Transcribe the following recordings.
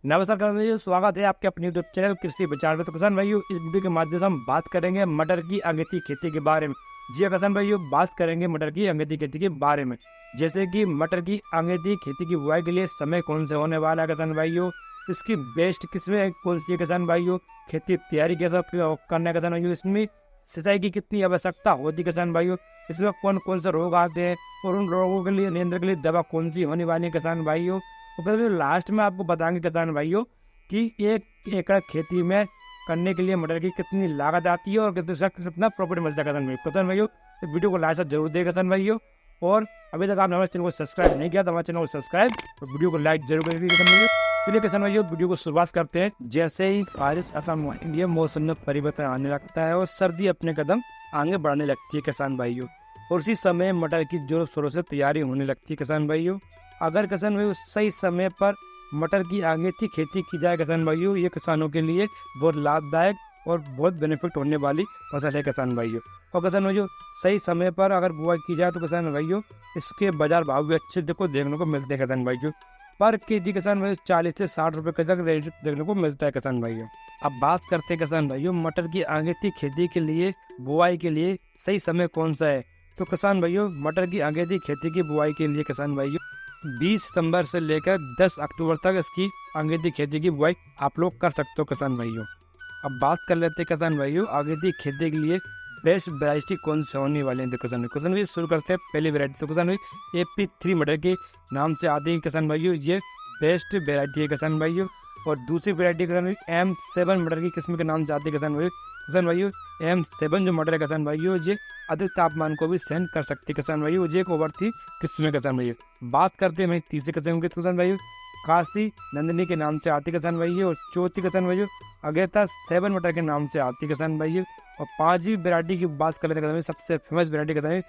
नमस्कार किसान भाइयों, स्वागत है आपके अपने यूट्यूब चैनल कृषि विचार में। तो किसान भाइयों, इस वीडियो के माध्यम से हम बात करेंगे मटर की अगेती खेती के बारे में। जी हाँ किसान भाइयों, बात करेंगे मटर की अगेती खेती के बारे में। जैसे कि मटर की अगेती खेती की बुआई के लिए समय कौन से होने वाला है किसान भाइयों, इसकी बेस्ट किस्में कौन सी है किसान भाइयों, खेती तैयारी कैसा करना है किसान भाइयों, इसमें सिंचाई की कितनी आवश्यकता होती है किसान भाइयों, इसमें कौन कौन से रोग आते हैं और उन रोगों के लिए नियंत्रण के लिए दवा कौन सी होने वाली है किसान भाइयों। तो फिर लास्ट में आपको बताएंगे किसान भाइयों कि 1 एकड़ खेती में करने के लिए मटर की कितनी लागत आती है और कितना प्रॉफिट मिलता है किसान भाइयों। तो वीडियो को लास्ट तक जरूर दें किसान भाइयों। और अभी तक आपने हमारे चैनल को सब्सक्राइब नहीं किया तो हमारे चैनल को सब्सक्राइब और वीडियो को लाइक जरूर करेंगे किसान भाइयों। चलिए किसान भाइयों, वीडियो को शुरुआत करते हैं। जैसे ही बारिश खत्म होती है, मौसम में परिवर्तन आने लगता है और सर्दी अपने कदम आगे बढ़ने लगती है किसान भाइयों, और उसी समय मटर की जोरों शोरों से तैयारी होने लगती है किसान भाइयों। अगर किसान भाइयों सही समय पर मटर की अगेती खेती की जाए किसान भाइयों, ये किसानों के लिए बहुत लाभदायक और बहुत बेनिफिट होने वाली फसल है किसान भाइयों। और किसान भाइयों सही समय पर अगर बुआई की जाए तो किसान भाइयों इसके बाजार भाव भी अच्छे देखने को मिलते हैं किसान भाइयों। पर केजी किसान भाइयों 40 से 60 रुपये तक रेट देखने को मिलता है किसान भाइयों। अब बात करते हैं किसान भाइयों मटर की अगेती खेती के लिए बुआई के लिए सही समय कौन सा है। तो किसान भाइयों मटर की अगेती खेती की बुआई के लिए किसान भाइयों 20 सितंबर से लेकर 10 अक्टूबर तक इसकी अगेती खेती की बुआई आप लोग कर सकते हो किसान भाइयों। अब बात कर लेते हैं किसान भाइयों अगेती खेती के लिए बेस्ट वैरायटी कौन से होने वाले हैं। किसान भाई शुरू करते हैं पहली वैरायटी से। किसान भाई AP3 मटर के नाम से आती है किसान भाइयों, ये बेस्ट वैरायटी है किसान भाइयों। और दूसरी वैरायटी किसान भाई M7 मटर की किस्म के नाम से आती है किसान भाइयों। किसान भाइयों M7 जो मटर है किसान भाइयों, ये अधिक तापमान को भी सहन कर सकती है किसान भाइयों, ये एक ओवर थी किस्म है किसान भाइयों। बात करते हैं तीसरी किस्म के किसान भाइयों, काशी नंदिनी के नाम से आती किसान भाइयों। और चौथी किसान भाइयों अगेता 7 मटर के नाम से आती किसान भाइयों। और पांचवी वैरायटी की बात कर लेते हैं, सबसे फेमस वैरायटी किसान भाई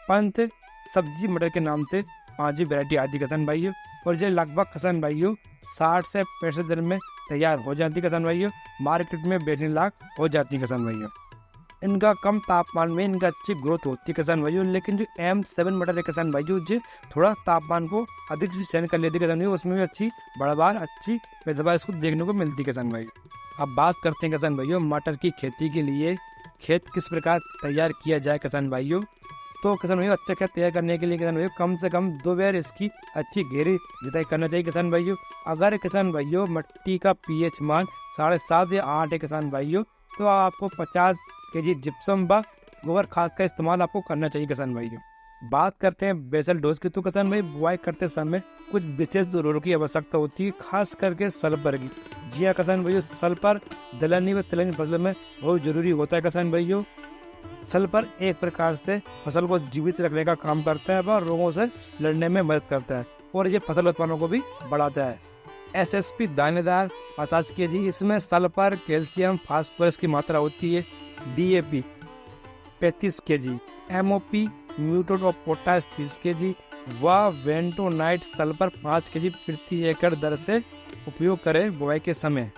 पंथ सब्जी मटर के नाम से पांचवी वैरायटी आती किसान भाइयों। और ये लगभग किसान भाइयों 60 से 65 दिन में तैयार हो जाती किसान भाइयों, मार्केट में बेचने लायक हो जाती किसान भाइयों। इनका कम तापमान में इनका अच्छी ग्रोथ होती है किसान भाइयों। लेकिन जो M7 मटर है किसान भाइयों, जो थोड़ा तापमान को अधिक भी सहन कर लेती है किसान भाइयों, उसमें भी अच्छी बढ़वार अच्छी पैदावार इसको देखने को मिलती है किसान भाइयों। अब बात करते हैं किसान भाइयों मटर की खेती के लिए खेत किस प्रकार तैयार किया जाए किसान भाइयों। तो किसान भाइयों अच्छा खेत तैयार करने के लिए किसान भाइयों कम से कम 2 बार इसकी अच्छी गहरी जुताई करना चाहिए किसान भाइयों। अगर किसान भाइयों मिट्टी का pH मान 7.5 या 8 है किसान भाइयों, तो आपको 50 kg जिप्सम व गोबर खाद का इस्तेमाल आपको करना चाहिए किसान भाइयों। बात करते हैं बेसल डोज की। तो किसान भाई बुआई करते समय कुछ विशेष उर्वरकों की आवश्यकता होती है, खास करके सल्फर की। जी हाँ किसान भाइयों, सल्फर दलहनी व तिलहनी फसल में बहुत जरूरी होता है किसान भाइयों। सल्फर एक प्रकार से फसल को जीवित रखने का काम करता है व रोगों से लड़ने में मदद करता है, और ये फसल उत्पादन को भी बढ़ाता है। SSP दानेदार 50 kg, इसमें सल्फर कैल्शियम फास्फोरस की मात्रा होती है। DAP 35 kg, MOP mutate of potash 30 kg व वेंटोनाइट सल्फर 5 kg प्रति एकड़ दर से उपयोग करें बुआई के समय।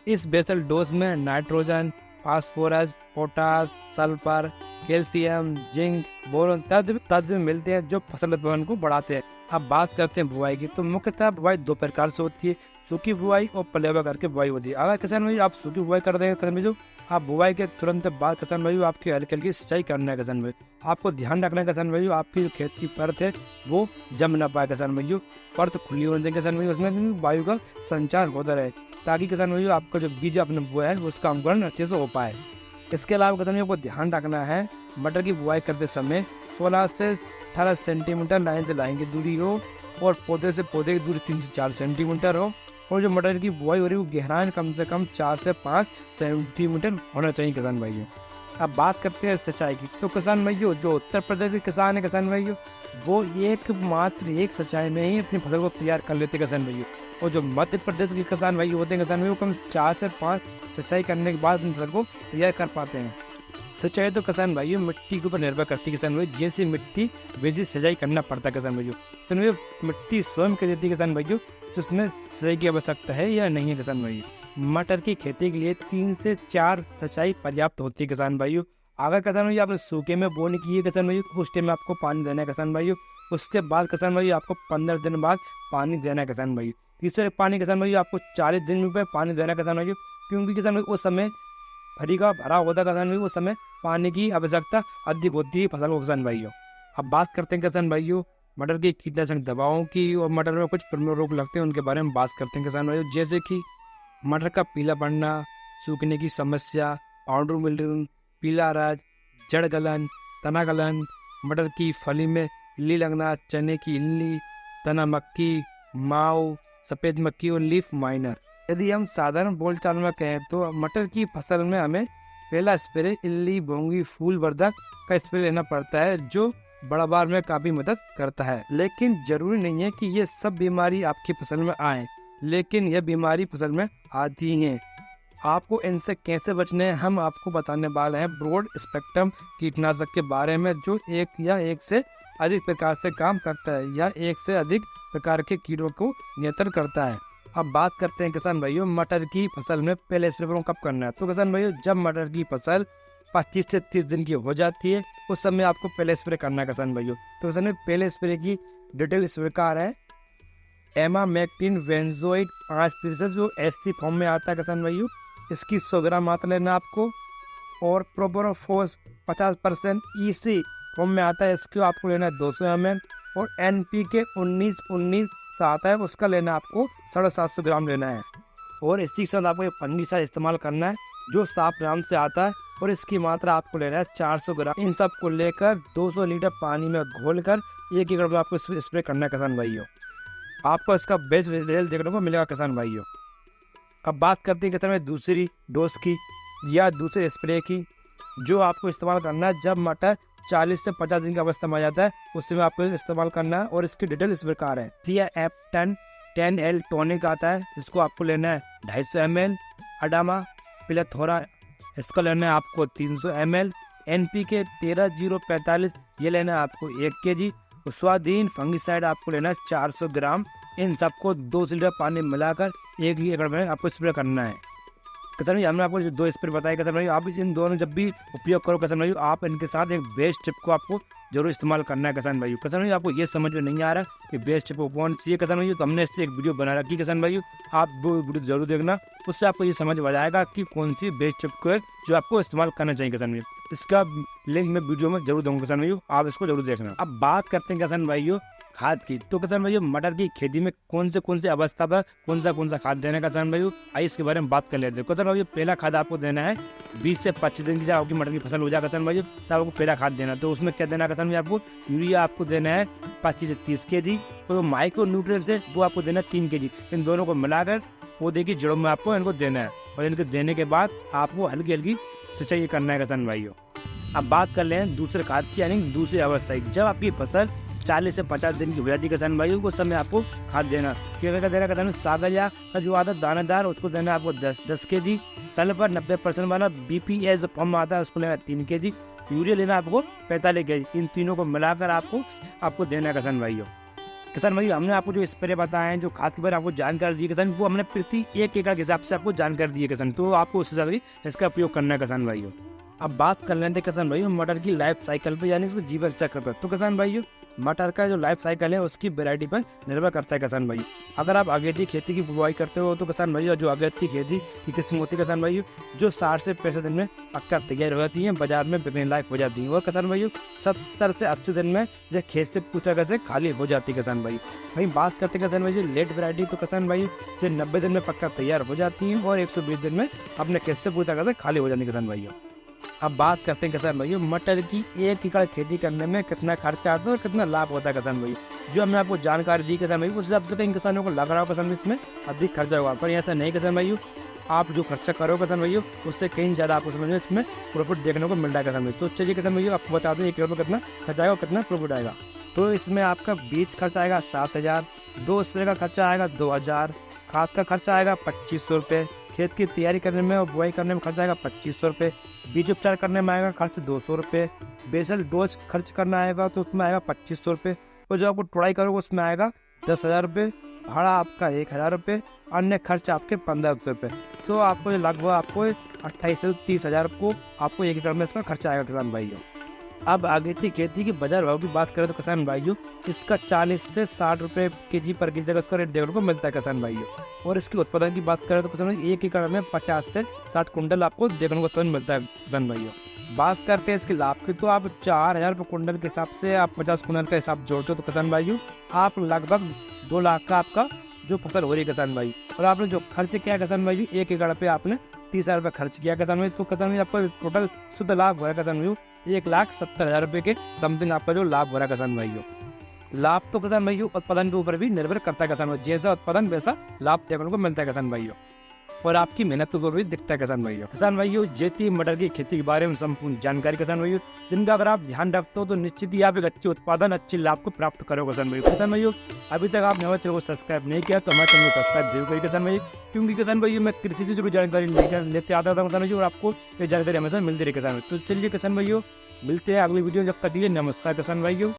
इस बेसल डोज में nitrogen, phosphorus, potash, sulphur, calcium, zinc, boron तत्व मिलते हैं जो फसल उत्पादन को बढ़ाते हैं। अब बात करते हैं बुआई की। तो मुख्यतः बुआई 2 प्रकार से होती है, सूखी बुआई और पलेवा करके बुआई होती है। अगर किसान भाई आप सूखी बुआई कर रहे हैं किसान भाई, आप बुआई के तुरंत बाद किसान भाई आपकी हल्की हल्की सिंचाई करना है किसान भाई। आपको ध्यान रखना है किसान भाई आपकी जो खेत की परत है वो जम ना पाए किसान भाई, परत खुली होनी चाहिए किसान भाई, उसमें वायु का संचार होता रहे, ताकि किसान भाई आपका जो बीज आपने बोया है उसका अंकुरण अच्छे से हो पाए। इसके अलावा किसान भाई को ध्यान रखना है मटर की बुआई करते समय 16 से 18 सेंटीमीटर लाइन से लाइन की दूरी हो, और पौधे से पौधे की दूरी 3 से 4 सेंटीमीटर हो, और जो मटर की बुआई हो रही है वो गहराई कम से कम 4 से 5 सेंटीमीटर होना चाहिए किसान भाइयों। अब बात करते हैं सिंचाई की। तो किसान भाइयों जो उत्तर प्रदेश के किसान है किसान भाइयों, वो एकमात्र एक सिंचाई में ही अपनी फसल को तैयार कर लेते किसान भाइयों। और जो मध्य प्रदेश के किसान भाई होते हैं किसान भाई, वो कम 4 से 5 सिंचाई करने के बाद अपनी फसल को तैयार कर पाते हैं। सिंचाई तो किसान भाइयों मिट्टी के ऊपर निर्भर करती है किसान भाई, जैसी मिट्टी वैसी सिंचाई करना पड़ता है किसान भाइयों। तो मिट्टी स्वयं के देती है किसान भाइयों, उसमें सिंचाई की आवश्यकता है या नहीं है किसान भाइयों। मटर की खेती के लिए 3 से 4 सिंचाई पर्याप्त होती है किसान भाइयों। अगर किसान भाई आपने सूखे में बोनी की है किसान भाई, उस टाइम में आपको पानी देना है किसान भाइयों। उसके बाद किसान भाई आपको 15 दिन बाद पानी देना है किसान भाई। तीसरे पानी किसान भाइयों आपको 40 दिन पे पानी देना किसान भाइयों, क्योंकि किसान भाई उस समय फरी का भरा होता है किसान भाई, उस समय पानी की आवश्यकता अधिक होती है फसल को किसान भाइयों। अब बात करते हैं किसान भाइयों मटर की कीटनाशक दवाओं की, और मटर में कुछ प्रमुख रोग लगते हैं उनके बारे में बात करते हैं किसान भाइयों, जैसे कि मटर का पीला पड़ना, सूखने की समस्या, पाउडर मिल्ड्यू, पीला राज, जड़ गलन, तना गलन, मटर की फली में इल्ली लगना, चने की इल्ली, तना मक्खी, माऊ, सफ़ेद मक्खी और लीफ माइनर। यदि हम साधारण बोलचाल में कहें तो मटर की फसल में हमें पहला स्प्रे इल्ली भोंगी फूल वर्धक का स्प्रे लेना पड़ता है, जो बड़ा बार में काफ़ी मदद करता है। लेकिन जरूरी नहीं है कि ये सब बीमारी आपकी फसल में आए, लेकिन यह बीमारी फसल में आती हैं। आपको इनसे कैसे बचने हैं हम आपको बताने वाले हैं ब्रॉड स्पेक्ट्रम कीटनाशक के बारे में, जो एक से अधिक प्रकार से काम करता है या एक से अधिक प्रकार के कीड़ों को नियंत्रण करता है। अब बात करते हैं किसान भाइयों मटर की फसल में पहले स्प्रे कब करना है। तो किसान भाइयों जब मटर की फसल 25 से 30 दिन की हो जाती है उस समय आपको पहले स्प्रे करना है किसान भाइयों। तो किसान भाई पहले स्प्रे की डिटेल इस प्रकार है। एमामेक्टिन बेंजोइट 5% जो एससी फॉर्म में आता है किसान भाइयों, इसकी 100 ग्राम मात्रा लेना आपको। और प्रोपोरोफोस 50% ईसी फॉर्म में आता है, इसको आपको लेना है 200 ml। और NPK 19-19 से आता है, उसका लेना आपको 750 ग्राम लेना है। और इसी के साथ आपको ये फंगिसाइड इस्तेमाल करना है जो साफ नाम से आता है, और इसकी मात्रा आपको लेना है 400 ग्राम। इन सब को लेकर 200 लीटर पानी में घोलकर 1 एकड़ में आपको स्प्रे करना है किसान भाइयों। आपको इसका बेस्ट रिजल्ट देखने को मिलेगा किसान भाइयों। अब बात करते हैं किसान भाई दूसरी डोज की या दूसरे स्प्रे की, जो आपको इस्तेमाल करना है जब मटर 40 से 50 दिन की अवस्था में आ जाता है, उस समय आपको इस्तेमाल करना है। और इसकी डिटेल इस प्रकार है। TF10 10L टॉनिक आता है, इसको आपको लेना है 250 ml। अडामा पिलेथोरा इसको लेना है आपको 300 ml। NPK 13045 ये लेना है आपको 1 kg। स्वाधीन फंगिसाइड आपको लेना है 400 ग्राम। इन सबको 2 लीटर पानी मिलाकर 1 एकड़ में आपको स्प्रे करना है किसान भाई। हमने आपको जो 2 स्प्रे बताए किसान भाई, आप इन दोनों जब भी उपयोग करो किसान भाई, आप इनके साथ एक बेस्ट टिप को आपको जरूर इस्तेमाल करना है किसान भाई। किसान भाई आपको ये समझ में नहीं आ रहा कि बेस्ट टिप कौन सी है किसान भाई, तो हमने इससे एक वीडियो बना रखी किसान भाई, आप वो वीडियो जरूर देखना, उससे आपको ये समझ आ जाएगा कि कौन सी बेस्ट टिप को है जो आपको इस्तेमाल करना चाहिए किसान भाई। इसका लिंक मैं वीडियो में जरूर दूंगा किसान भाई, आप इसको जरूर देखना। अब बात करते हैं किसान भाइयों खाद की। तो किसान भाइयों मटर की खेती में कौन से अवस्था पर कौन सा खाद देना है किसान भाइयों, आइए इसके बारे में बात कर लेते हैं। किसान भाइयों पहला खाद आपको देना है 20 से 25 दिन की जब आपकी मटर की फसल हो जाए किसान भाइयों, तब आपको पहला खाद देना है। तो उसमें क्या देना है किसान भाई, आपको यूरिया आपको देना है 25 से 30 kg। तो माइक्रो न्यूट्रिएंट्स है वो आपको देना है 3 kg। इन दोनों को मिलाकर पौधे की जड़ों में आपको इनको देना है, और इनको देने के बाद आपको हल्की हल्की सिंचाई करना है किसान भाइयों। अब बात कर लें दूसरे खाद की, यानी दूसरी अवस्था की। जब आपकी फसल 40 से 50 दिन की हो जाती है किसान भाइयों, उस समय आपको खाद देना क्या देना किसान, सागरिया का जो आता है दानेदार उसको देना है आपको 10 kg। सल्फर 90% वाला BPA जो फॉर्म आता है उसको लेना 3 kg। यूरिया लेना आपको 45 kg। इन तीनों को मिलाकर आपको देना है किसान भाइयों। किसान भाई हमने आपको जो स्प्रे बताए हैं, जो खाद के बारे में आपको जानकारी दी किसान, वो हमने प्रति 1 एकड़ के हिसाब से आपको जानकारी दी है किसान, तो आपको उस हिसाब से इसका उपयोग करना है किसान भाइयों। अब बात कर लेते हैं किसान भाइयों मटर की लाइफ साइकिल पे, यानी इसके जीवन चक्र पर। तो किसान भाइयों मटर का जो लाइफ साइकिल है उसकी वैरायटी पर निर्भर करता है किसान भाई। अगर आप अगेती खेती की बुआई करते हो तो किसान भाई, जो अगेती खेती की किस्म होती है किसान भाई, जो 60 से 65 दिन में पक्का तैयार हो जाती है, बाजार में बिकने लायक हो जाती है। और किसान भाई 70 से 80 दिन में जो खेत से पूछा कैसे खाली हो जाती है किसान भाई। वहीं बात करते हैं किसान भाई लेट वैरायटी, तो किसान भाई जो 90 दिन में पक्का तैयार हो जाती है और 120 दिन में अपने खेत से पूछा कैसे खाली हो जाती है किसान भाई। अब बात करते हैं किसान भाइयों मटर की 1 एकड़ खेती करने में कितना खर्चा आता है और कितना लाभ होता है किसान भाई। जो हमने आपको जानकारी दी किसान भाई, उस हिसाब से कई किसानों को लग रहा होगा किसान इसमें अधिक खर्चा होगा, पर ऐसा नहीं किसान भाइयों। आप जो खर्चा करो किसान भाइयों उससे कहीं ज़्यादा आपको समझ में इसमें प्रॉफिट देखने को मिल रहा है किसान भाई। तो चलिए किसान भाइयों आपको बता दें 1 एकड़ में कितना खर्चा आएगा और कितना प्रॉफिट आएगा। तो इसमें आपका बीज खर्चा आएगा 7000, 2 स्प्रे का खर्चा आएगा 2000, खाद का खर्चा आएगा 2500 रुपये, खेत की तैयारी करने में और बुआई करने में खर्च आएगा 2500 रुपये, बीज उपचार करने में आएगा खर्च 200 रुपये, बेसल डोज खर्च करना आएगा तो उसमें आएगा 2500 रुपये, और जो आपको टुड़ाई करोगे उसमें आएगा 10,000 रुपये, भाड़ा आपका 1000 रुपये, अन्य खर्च आपके 1500 रुपये। तो आपको लगभग आपको 28 से 30,000 को आपको 1 एकड़ में इसका खर्चा आएगा किसान भाइयों। अब अगेती खेती की बाजार भाव की बात करें तो किसान भाइयों इसका 40 से 60 रुपए केजी पर केजी तक इसका रेट देखने को मिलता है किसान भाइयों। और इसके उत्पादन की बात करें तो किसान भाई 1 एकड़ में 50 से 60 कुंटल आपको देखने को उत्पादन मिलता है किसान भाइयों। बात करते हैं इसके लाभ की तो आप 4000 रुपये कुंटल के हिसाब से आप 50 कुंटल का हिसाब जोड़ते हो तो किसान भाइयों आप लगभग 2 लाख का आपका जो फसल हो रही है किसान भाई। और आपने जो खर्च किया किसान भाई 1 एकड़ पे आपने 30,000 रुपये खर्च किया किसान भाई, तो किसान भाई आपका टोटल शुद्ध लाभ हो रहा है किसान भाई 1,70,000 रुपये के समथिंग आपका जो लाभ हो रहा है किसान भाइयों। लाभ तो किसान भाइयों उत्पादन के ऊपर भी निर्भर करता है किसान भाई, जैसा उत्पादन वैसा लाभ देखने को मिलता है किसान भाइयों। और आपकी मेहनत को भी दिखता है किसान भाइयों। किसान भाइयों जेती मटर की खेती के बारे में संपूर्ण जानकारी किसान भाइयों जिनका अगर आप ध्यान रखते हो तो निश्चित ही आप एक अच्छे उत्पादन अच्छे लाभ को प्राप्त करोगे किसान भाइयों। किसान भाइयों अभी तक आपने हमारे चैनल को सब्सक्राइब नहीं किया तो हमारे चैनल को सब्सक्राइब जरूर करिए किसान भाई, क्योंकि किसान भाइयों मैं कृषि से जुड़ी जानकारी लेते आता था किसान भाइयों और आपको ये जानकारी हमेशा मिलती रही किसान भाई। तो चलिए किसान भाइयों मिलते हैं अगली वीडियो, जब तक के लिए नमस्कार किसान भाइयों।